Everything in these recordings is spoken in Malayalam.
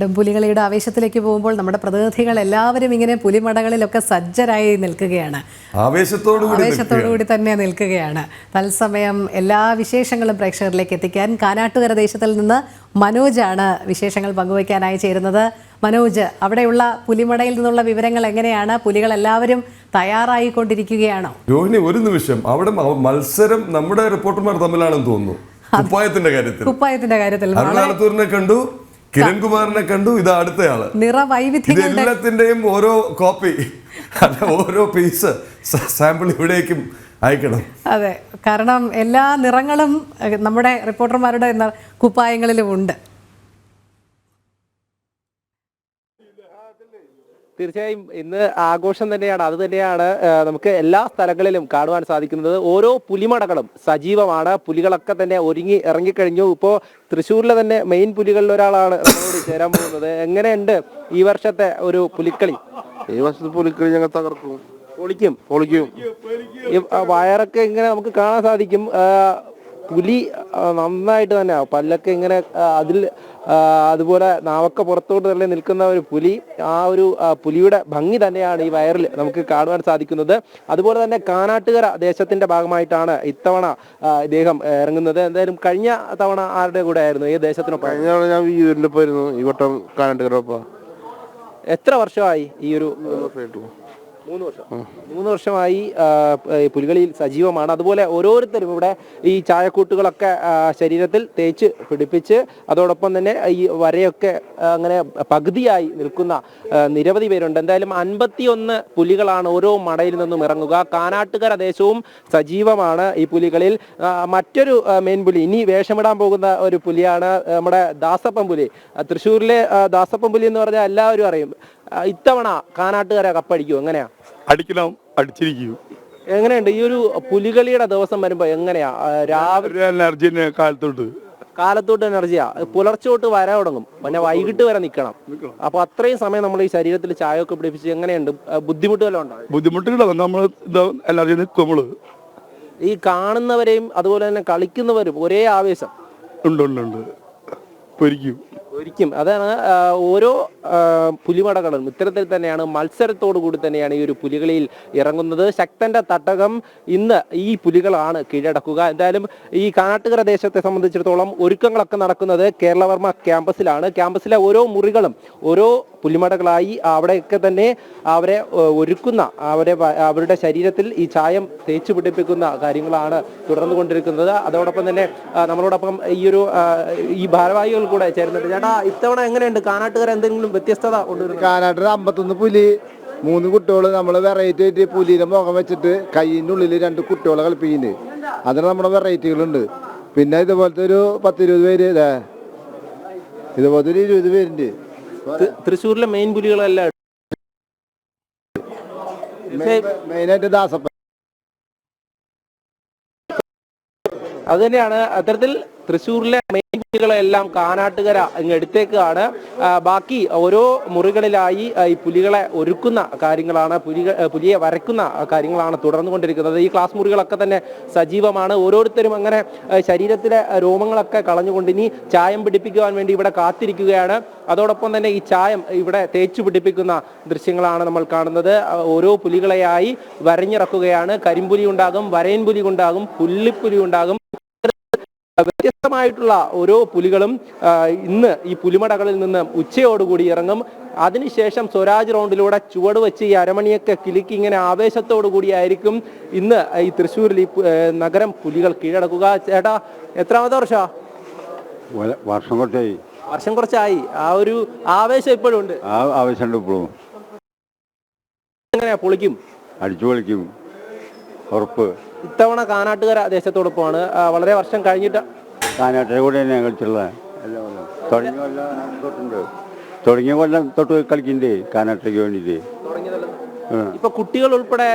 വീണ്ടും പുലികളിയുടെ ആവേശത്തിലേക്ക് പോകുമ്പോൾ നമ്മുടെ പ്രതിനിധികൾ എല്ലാവരും ഇങ്ങനെ പുലിമടകളിലൊക്കെ സജ്ജരായി നിൽക്കുകയാണ്. ആവേശത്തോടുകൂടി തന്നെ നിൽക്കുകയാണ്. തത്സമയം എല്ലാ വിശേഷങ്ങളും പ്രേക്ഷകരിലേക്ക് എത്തിക്കാൻ കാനാട്ടുകര ദേശത്തിൽ നിന്ന് മനോജാണ് വിശേഷങ്ങൾ പങ്കുവയ്ക്കാനായി ചേരുന്നത്. മനോജ്, അവിടെയുള്ള പുലിമടയിൽ നിന്നുള്ള വിവരങ്ങൾ എങ്ങനെയാണ്? പുലികൾ എല്ലാവരും തയ്യാറായിക്കൊണ്ടിരിക്കുകയാണോ? രോഹിണി, ഒരു നിമിഷം, അവിടെ മത്സരം നമ്മുടെ റിപ്പോർട്ടർമാർ തമ്മിലാണെന്ന് തോന്നുന്നു. കുപ്പായത്തിന്റെ കാര്യത്തിൽ അരുണാലത്തൂരിനെ കണ്ടു, കിരൺകുമാറിനെ കണ്ടു, ഇത് അടുത്തയാള്. എല്ലാത്തിന്റെയും ഓരോ കോപ്പി, ഓരോ പീസ് സാമ്പിൾ ഇവിടേക്കും അയക്കണം. അതെ, കാരണം എല്ലാ നിറങ്ങളും നമ്മുടെ റിപ്പോർട്ടർമാരുടെ കുപ്പായങ്ങളിലും ഉണ്ട്. തീർച്ചയായും ഇന്ന് ആഘോഷം തന്നെയാണ്. അത് തന്നെയാണ് നമുക്ക് എല്ലാ സ്ഥലങ്ങളിലും കാണുവാൻ സാധിക്കുന്നത്. ഓരോ പുലിമടകളും സജീവമാണ്. പുലികളൊക്കെ തന്നെ ഒരുങ്ങി ഇറങ്ങിക്കഴിഞ്ഞു. ഇപ്പോൾ തൃശ്ശൂരിലെ തന്നെ മെയിൻ പുലികളിൽ ഒരാളാണ് നമ്മളോട് ചേരാൻ പോകുന്നത്. എങ്ങനെയുണ്ട് ഈ വർഷത്തെ ഒരു പുലിക്കളി? ഈ വർഷത്തെ പുലിക്കളി ഞങ്ങൾ തകർക്കും, പൊളിക്കും. വയറൊക്കെ ഇങ്ങനെ നമുക്ക് കാണാൻ സാധിക്കും. പുലി നന്നായിട്ട് തന്നെ പല്ലൊക്കെ ഇങ്ങനെ അതുപോലെ നാവൊക്കെ പുറത്തോട്ട് തന്നെ നിൽക്കുന്ന ഒരു പുലി. ആ ഒരു പുലിയുടെ ഭംഗി തന്നെയാണ് ഈ വയറിൽ നമുക്ക് കാണുവാൻ സാധിക്കുന്നത്. അതുപോലെ തന്നെ കാനാട്ടുകര ദേശത്തിന്റെ ഭാഗമായിട്ടാണ് ഇത്തവണ ഇദ്ദേഹം ഇറങ്ങുന്നത്. എന്തായാലും കഴിഞ്ഞ തവണ ആരുടെ കൂടെ ആയിരുന്നു? ഈ ദേശത്തിനൊപ്പം? കഴിഞ്ഞ തവണ ഞാൻ വീടിന്റെ ഒപ്പമായിരുന്നു, ഈ വട്ടം കാനാട്ടുകര. എത്ര വർഷമായി ഈ ഒരു? 3 വർഷമായി പുലികളിയിൽ സജീവമാണ്. അതുപോലെ ഓരോരുത്തരും ഇവിടെ ഈ ചായക്കൂട്ടുകളൊക്കെ ശരീരത്തിൽ തേച്ച് പിടിപ്പിച്ച് അതോടൊപ്പം തന്നെ ഈ വരയൊക്കെ അങ്ങനെ പകുതിയായി നിൽക്കുന്ന നിരവധി പേരുണ്ട്. എന്തായാലും 51 പുലികളാണ് ഓരോ മടയിൽ നിന്നും ഇറങ്ങുക. കാനാട്ടുകര ദേശവും സജീവമാണ് ഈ പുലികളിൽ. മറ്റൊരു മെയിൻ പുലി, ഇനി വേഷമിടാൻ പോകുന്ന ഒരു പുലിയാണ് നമ്മുടെ ദാസപ്പൻ പുലി. തൃശ്ശൂരിലെ ദാസപ്പൻ പുലി എന്ന് പറഞ്ഞാൽ എല്ലാവരും അറിയും. ഇത്തവണ കാനാട്ടുകര കപ്പടിക്കും? എങ്ങനെയാ? അടിക്കണം, അടിച്ചിരിക്കും. എങ്ങനെയുണ്ട് ഈ ഒരു പുലികളിയുടെ ദിവസം വരുമ്പോ? എങ്ങനെയാ? രാവിലെ എനർജി, കാലത്തോട്ട് എനർജിയാ. പുലർച്ചെ തൊട്ട് വര തുടങ്ങും, പിന്നെ വൈകിട്ട് വരെ നിൽക്കണം. അപ്പൊ അത്രയും സമയം നമ്മൾ ഈ ശരീരത്തിൽ ചായയൊക്കെ പിടിപ്പിച്ച് എങ്ങനെയുണ്ട്? ബുദ്ധിമുട്ടുകളും ഉണ്ടാവും? ബുദ്ധിമുട്ടുകളാണ്. നമ്മൾ എനർജി നിൽക്കുമ്പോൾ ഈ കാണുന്നവരെയും അതുപോലെ തന്നെ കളിക്കുന്നവരും ഒരേ ആവേശം ഉണ്ട്. ഒരിക്കും. അതാണ് ഓരോ പുലിമടകളും ഇത്തരത്തിൽ തന്നെയാണ്, മത്സരത്തോടു കൂടി തന്നെയാണ് ഈ ഒരു പുലികളിയിൽ ഇറങ്ങുന്നത്. ശക്തന്റെ തട്ടകം ഇന്ന് ഈ പുലികളാണ് കീഴടക്കുക. എന്തായാലും ഈ കാനാട്ടുകര ദേശത്തെ സംബന്ധിച്ചിടത്തോളം ഒരുക്കങ്ങളൊക്കെ നടക്കുന്നത് കേരളവർമ്മ ക്യാമ്പസിലാണ്. ക്യാമ്പസിലെ ഓരോ മുറികളും ഓരോ പുലിമടകളായി അവിടെയൊക്കെ തന്നെ അവരെ ഒരുക്കുന്ന, അവരുടെ ശരീരത്തിൽ ഈ ചായം തേച്ച് പിടിപ്പിക്കുന്ന കാര്യങ്ങളാണ് തുടർന്നു കൊണ്ടിരിക്കുന്നത്. അതോടൊപ്പം തന്നെ നമ്മളോടൊപ്പം ഈ ഭാരവാഹികൾ കൂടെ ചേരുന്നുണ്ട്. ചേട്ടാ, ഇത്തവണ എങ്ങനെയുണ്ട് കാനാട്ടുകര? എന്തെങ്കിലും വ്യത്യസ്തത കൊണ്ടുവരുന്നത്? കാനാട്ടുകര 51 പുലി, 3 കുട്ടികൾ. നമ്മൾ വെറൈറ്റി ആയിട്ട് പുലിയുടെ മുഖം വെച്ചിട്ട് കയ്യിൻ്റെ ഉള്ളിൽ 2 കുട്ടികളെ കളിപ്പിക്കുന്നുണ്ട്. അതിന് നമ്മുടെ വെറൈറ്റികളുണ്ട്. പിന്നെ ഇതുപോലത്തെ ഒരു 10-20 പേര്, ഇതുപോലത്തെ ഒരു 20 പേരുണ്ട്. തൃശ്ശൂരിലെ മെയിൻ പുലികളെല്ലാം മെയിനായിട്ട് ദാസപ്പൻ. അത് തന്നെയാണ്. അത്തരത്തിൽ തൃശ്ശൂരിലെ മെയിൻ പുലികളെല്ലാം കാനാട്ടുകര ഇങ്ങ് എടുത്തേക്കാണ്. ബാക്കി ഓരോ മുറികളിലായി ഈ പുലികളെ ഒരുക്കുന്ന കാര്യങ്ങളാണ്, പുലിയെ വരയ്ക്കുന്ന കാര്യങ്ങളാണ് തുടർന്നുകൊണ്ടിരിക്കുന്നത്. ഈ ക്ലാസ് മുറികളൊക്കെ തന്നെ സജീവമാണ്. ഓരോരുത്തരും അങ്ങനെ ശരീരത്തിലെ രോമങ്ങളൊക്കെ കളഞ്ഞുകൊണ്ട് ഇനി ചായം പിടിപ്പിക്കുവാൻ വേണ്ടി ഇവിടെ കാത്തിരിക്കുകയാണ്. അതോടൊപ്പം തന്നെ ഈ ചായം ഇവിടെ തേച്ചു പിടിപ്പിക്കുന്ന ദൃശ്യങ്ങളാണ് നമ്മൾ കാണുന്നത്. ഓരോ പുലികളെയായി വരഞ്ഞിറക്കുകയാണ്. കരിമ്പുലി ഉണ്ടാകും, വരയൻ പുലി ഉണ്ടാകും, പുള്ളിപ്പുലി ഉണ്ടാകും. വ്യത്യസ്തമായിട്ടുള്ള ഓരോ പുലികളും ഇന്ന് ഈ പുലിമടകളിൽ നിന്ന് ഉച്ചയോടുകൂടി ഇറങ്ങും. അതിനുശേഷം സ്വരാജ് റൗണ്ടിലൂടെ ചുവട് വെച്ച് ഈ അരമണിയൊക്കെ കിലുക്കി ഇങ്ങനെ ആവേശത്തോടു കൂടിയായിരിക്കും ഇന്ന് ഈ തൃശ്ശൂരിൽ ഈ നഗരം പുലികൾ കീഴടക്കുക. ചേട്ടാ, എത്രാമത്തെ വർഷാ? വർഷം കുറച്ചായി. ആ ഒരു ആവേശം ഇപ്പോഴും ഉണ്ട്? ആവേശമുണ്ട് ഇപ്പോഴും. എങ്ങനെയാ? പൊളിക്കും, അടിച്ചു പൊളിക്കും, ഉറപ്പ്. ഇത്തവണ കാനാട്ടുകര ദേശത്തോടൊപ്പമാണ്. വളരെ വർഷം കഴിഞ്ഞിട്ട് കാനാട്ടുകര കൂടെ തന്നെ കളിച്ചുള്ളത്. തുടങ്ങിയ കൊല്ലം തൊട്ട് കളിക്കണ്ടേ കാനാട്ടയ്ക്ക് വേണ്ടിയിട്ട്. ഇപ്പൊ കുട്ടികൾ ഉൾപ്പെടെ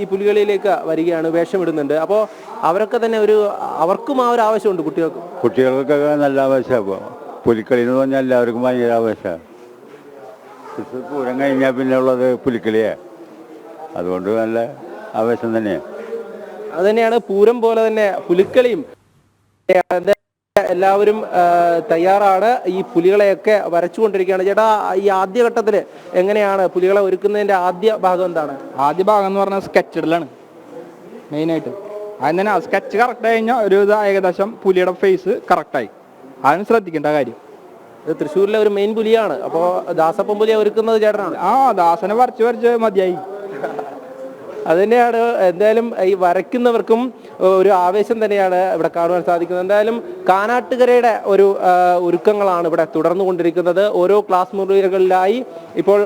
ഈ പുലികളിലേക്ക് വരികയാണ്, വേഷമിടുന്നുണ്ട്. അപ്പോൾ അവരൊക്കെ തന്നെ അവർക്കും ആ ഒരു ആവശ്യമുണ്ട്. കുട്ടികൾക്കൊക്കെ നല്ല ആവേശമാണ്. പുലിക്കളി എന്ന് പറഞ്ഞാൽ എല്ലാവർക്കും ഭയങ്കര ആവേശമാണ്. പൂരം കഴിഞ്ഞാൽ പിന്നെ ഉള്ളത് പുലിക്കളിയാണ്. അതുകൊണ്ട് നല്ല ആവേശം തന്നെയാണ്. അത് തന്നെയാണ് പൂരം പോലെ തന്നെ പുലിക്കളിയും എല്ലാവരും തയ്യാറാണ്. ഈ പുലികളെയൊക്കെ വരച്ചുകൊണ്ടിരിക്കുകയാണ്. ചേട്ടാ, ഈ ആദ്യഘട്ടത്തിൽ എങ്ങനെയാണ് പുലികളെ ഒരുക്കുന്നതിന്റെ ആദ്യ ഭാഗം എന്താണ്? ആദ്യ ഭാഗം എന്ന് പറഞ്ഞാൽ സ്കെച്ചിടലാണ് മെയിനായിട്ട്. അതിന് തന്നെ സ്കെച്ച് കറക്റ്റ് കഴിഞ്ഞാൽ ഒരു ഏകദേശം പുലിയുടെ ഫേസ് കറക്റ്റായി. അതിന് ശ്രദ്ധിക്കേണ്ട കാര്യം. ഇത് തൃശ്ശൂരിലെ ഒരു മെയിൻ പുലിയാണ്. അപ്പോൾ ദാസപ്പൻ പുലിയെ ഒരുക്കുന്നത് ചേട്ടനാണ്. ദാസനെ വരച്ച് മതിയായി. അത് തന്നെയാണ്. എന്തായാലും ഈ വരയ്ക്കുന്നവർക്കും ഒരു ആവേശം തന്നെയാണ് ഇവിടെ കാണുവാൻ സാധിക്കുന്നത്. എന്തായാലും കാനാട്ടുകരയുടെ ഒരു ഒരുക്കങ്ങളാണ് ഇവിടെ തുടർന്നുകൊണ്ടിരിക്കുന്നത്. ഓരോ ക്ലാസ് മുറികളിലായി ഇപ്പോൾ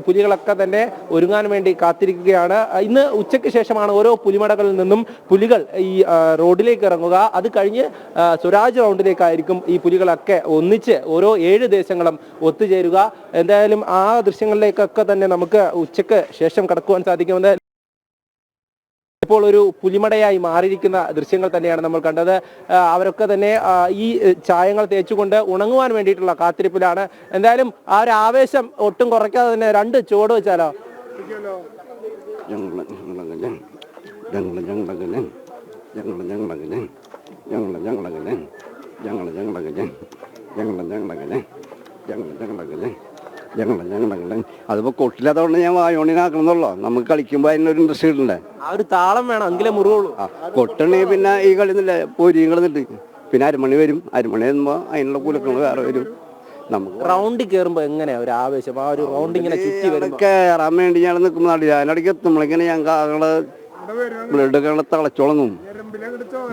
പുലികളൊക്കെ തന്നെ ഒരുങ്ങാൻ വേണ്ടി കാത്തിരിക്കുകയാണ്. ഇന്ന് ഉച്ചയ്ക്ക് ശേഷമാണ് ഓരോ പുലിമടകളിൽ നിന്നും പുലികൾ ഈ റോഡിലേക്ക് ഇറങ്ങുക. അത് കഴിഞ്ഞ് സ്വരാജ് റൗണ്ടിലേക്കായിരിക്കും ഈ പുലികളൊക്കെ ഒന്നിച്ച് ഓരോ 7 ദേശങ്ങളും ഒത്തുചേരുക. എന്തായാലും ആ ദൃശ്യങ്ങളിലേക്കൊക്കെ തന്നെ നമുക്ക് ഉച്ചയ്ക്ക് ശേഷം കടക്കുവാൻ സാധിക്കും. ഇപ്പോൾ ഒരു പുലിമടയായി മാറിയിരിക്കുന്ന ദൃശ്യങ്ങൾ തന്നെയാണ് നമ്മൾ കണ്ടത്. അവരൊക്കെ തന്നെ ഈ ചായങ്ങൾ തേച്ചുകൊണ്ട് ഉണങ്ങുവാൻ വേണ്ടിയിട്ടുള്ള കാത്തിരിപ്പിലാണ്. എന്തായാലും ആ ഒരു ആവേശം ഒട്ടും കുറയ്ക്കാതെ തന്നെ 2 ചുവട് വെച്ചാലോ? അതിപ്പോ കൊട്ടില്ലാത്തതുകൊണ്ട് ഞാൻ വായോണിനാക്കണമെന്നുള്ളൂ. നമുക്ക് കളിക്കുമ്പോ അതിനൊരു ഇൻട്രസ്റ്റ് കിട്ടണ്ടേ? ആ ഒരു താളം വേണം, എങ്കിലേ മുറിവുള്ളൂ. കൊട്ടണെങ്കിൽ പിന്നെ ഈ കളിന്നില്ല, പൊരിയും കളിന്നിട്ട് പിന്നെ അരമണി വരും. അരമണി വരുമ്പോ അതിനുള്ള കുലക്കൾ വേറെ വരും. നമുക്ക് റൗണ്ടിൽ കയറുമ്പോ എങ്ങനെയാ ഒരു ആവേശം? ആ ഒരു റൗണ്ട് ഇങ്ങനെ ചുറ്റി വരും. കയറാൻ വേണ്ടി ഞാൻ നിൽക്കുന്ന അതിനിടയ്ക്ക് എത്തുമ്പോഴേക്കിങ്ങനെ ഞങ്ങള് ബ്ലഡൊക്കെ തിളച്ചുളങ്ങും.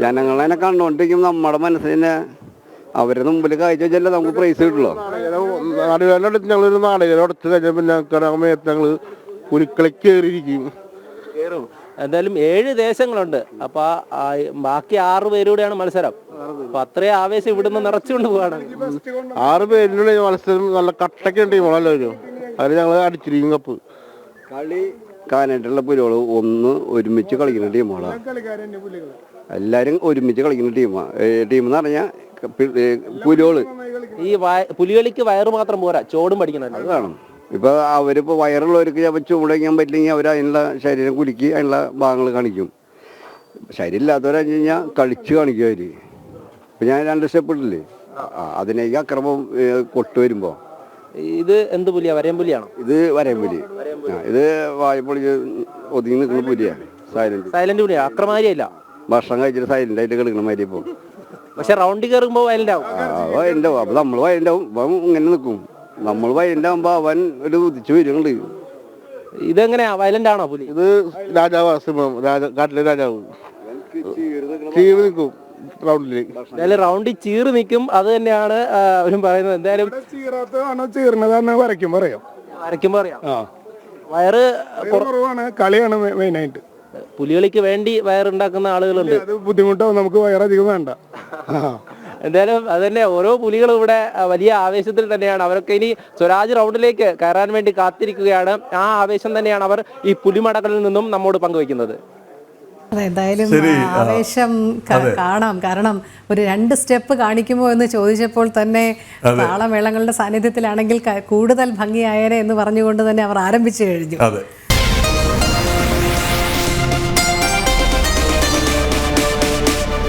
ജനങ്ങളെ കണ്ടോണ്ടിരിക്കും. നമ്മുടെ മനസ്സിനെ അവരുടെ മുമ്പിൽ കാഴ്ച വെച്ചല്ലേ നമുക്ക് പ്രൈസ് കിട്ടുള്ളൂ. ഞങ്ങളൊരു നാടകം എടുത്ത് കഴിഞ്ഞാൽ പിന്നെ ഞങ്ങള് പുലിക്കളി കയറിയിരിക്കും. എന്തായാലും 7 ദേശങ്ങളുണ്ട്. അപ്പൊ ബാക്കി 6 പേരൂടെയാണ് മത്സരം. അപ്പൊ അത്രയും ആവേശം ഇവിടുന്ന് നിറച്ചുകൊണ്ട് പോവാണ്. 6 പേരിലുള്ള മത്സരം നല്ല കട്ടൊക്കെ ഉണ്ട് മോളല്ലോ. അതിന് ഞങ്ങള് അടിച്ചിരിക്കും കപ്പ്. കളി കാനായിട്ടുള്ള പുലികള് ഒരുമിച്ച് കളിക്കുന്ന ടീമുകളാണ്. എല്ലാരും ഒരുമിച്ച് കളിക്കുന്ന ടീം എന്ന് പറഞ്ഞാൽ പുലികള്. ഈ പുലികളിക്ക് വയറ് മാത്രം പോരാ, ചോടും പഠിക്കണം. അത് വേണം. ഇപ്പൊ അവരിപ്പോ വയറുള്ളവർക്ക് ചിലപ്പോൾ ചൂടയ്ക്കാൻ പറ്റില്ലെങ്കിൽ അവർ അതിനുള്ള ശരീരം കുലുക്കി അതിനുള്ള ഭാഗങ്ങൾ കാണിക്കും. ശരീരം ഇല്ലാത്തവരെന്ന് വെച്ച് കഴിഞ്ഞാൽ കളിച്ച് കാണിക്കും അവര്. ഇപ്പൊ ഞാൻ 2 സ്റ്റെപ്പ് ഇട്ടില്ലേ, അതിനേക്ക് അക്രമം കൊട്ടു വരുമ്പോ. ഇത് എന്ത് പുലിയാ? വരയൻ പുലിയാണോ? ഇത് വരയൻ പുലി. ഇത് വായ്പൊളി ഒതുങ്ങി നിൽക്കുന്ന പുലിയാണ്. സൈലന്റ് പുലിയാ, അക്രമാരിയല്ല. ഭക്ഷണം കഴിച്ചിട്ട് സൈലന്റ് ആയിട്ട് കളിക്കണ മാതിരി ഇപ്പൊ. പക്ഷെ റൗണ്ടിൽ കയറുമ്പോ വയലന്റ് ആവും. വയലന്റ് ആവും. അപ്പൊ നമ്മള് വയലന്റ് ആവും. അവൻ ഇങ്ങനെ നിൽക്കും. നമ്മൾ വയലന്റ് ആവുമ്പോ അവൻ ഒരു ഉദിച്ചു വരുന്നുണ്ട്. ഇതെങ്ങനെയാ? വയലന്റ് ആണോ പുലി? ഇത് രാജാവ്, കാട്ടിലെ രാജാവ് ചീറി നിൽക്കും റൗണ്ടില്. എന്തായാലും റൗണ്ടിൽ ചീറി നിൽക്കും. അത് തന്നെയാണ് അവരും പറയുന്നത്. എന്തായാലും ചീറാത്തതാണോ ചീർന്നതാണോ വരയ്ക്കുമ്പോ അറിയാം. വരയ്ക്കുമ്പോ അറിയാം. വയറ് കുറവാണ്, കളിയാണ് മെയിനായിട്ട്. പുലികളിക്ക് വേണ്ടി വയറുണ്ടാക്കുന്ന ആളുകളുണ്ട്. അത് ബുദ്ധിമുട്ടാവും, നമുക്ക് വയറധികം വേണ്ട. എന്തായാലും അത് തന്നെ, ഓരോ പുലികളും ഇവിടെ വലിയ ആവേശത്തിൽ തന്നെയാണ്. അവരൊക്കെ ഇനി സ്വരാജ് റൗണ്ടിലേക്ക് കയറാൻ വേണ്ടി കാത്തിരിക്കുകയാണ്. ആ ആവേശം തന്നെയാണ് അവർ ഈ പുലിമടകളിൽ നിന്നും നമ്മോട് പങ്കുവയ്ക്കുന്നത്. അതെ, എന്തായാലും ആവേശം കാണാം. കാരണം ഒരു 2 സ്റ്റെപ്പ് കാണിക്കുമോ എന്ന് ചോദിച്ചപ്പോൾ തന്നെ താളമേളങ്ങളുടെ സാന്നിധ്യത്തിലാണെങ്കിൽ കൂടുതൽ ഭംഗിയായേനെ എന്ന് പറഞ്ഞുകൊണ്ട് തന്നെ അവർ ആരംഭിച്ചു കഴിഞ്ഞു.